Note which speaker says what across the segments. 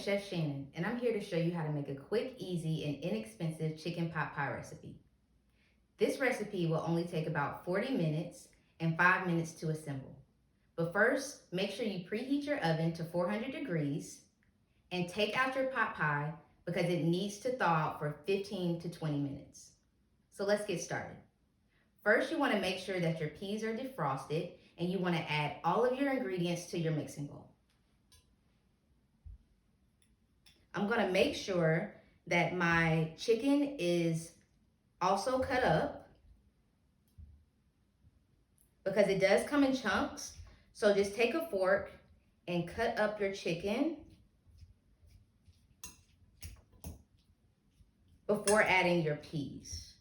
Speaker 1: Chef Shannon, and I'm here to show you how to make a quick, easy, and inexpensive chicken pot pie recipe. This recipe will only take about 40 minutes and 5 minutes to assemble. But first, make sure you preheat your oven to 400 degrees and take out your pot pie because it needs to thaw out for 15 to 20 minutes. So let's get started. First, you want to make sure that your peas are defrosted and you want to add all of your ingredients to your mixing bowl. I'm going to make sure that my chicken is also cut up because it does come in chunks. So just take a fork and cut up your chicken before adding your peas.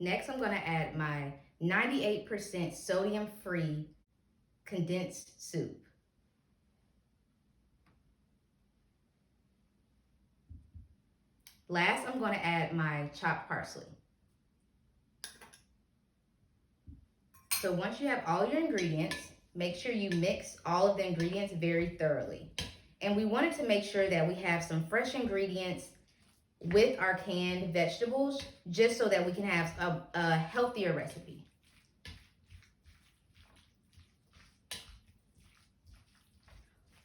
Speaker 1: Next, I'm going to add my 98% sodium-free condensed soup. Last, I'm going to add my chopped parsley. So once you have all your ingredients, make sure you mix all of the ingredients very thoroughly. And we wanted to make sure that we have some fresh ingredients with our canned vegetables, just so that we can have a healthier recipe.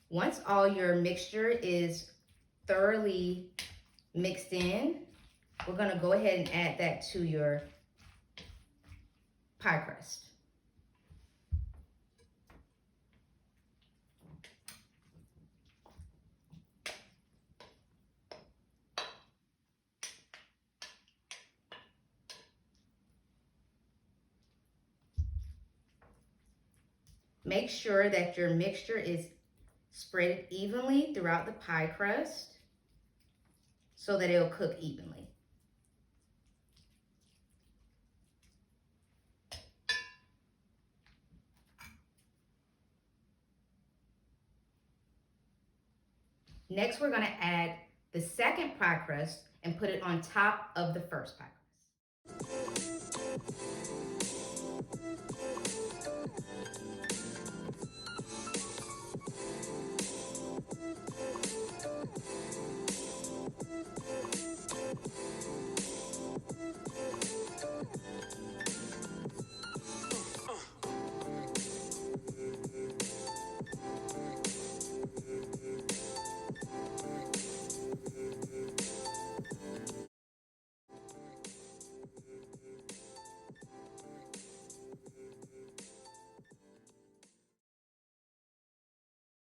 Speaker 1: Once all your mixture is thoroughly mixed in, we're going to go ahead and add that to your pie crust. Make sure that your mixture is spread evenly throughout the pie crust so that it'll cook evenly. Next, we're going to add the second pie crust and put it on top of the first pie crust.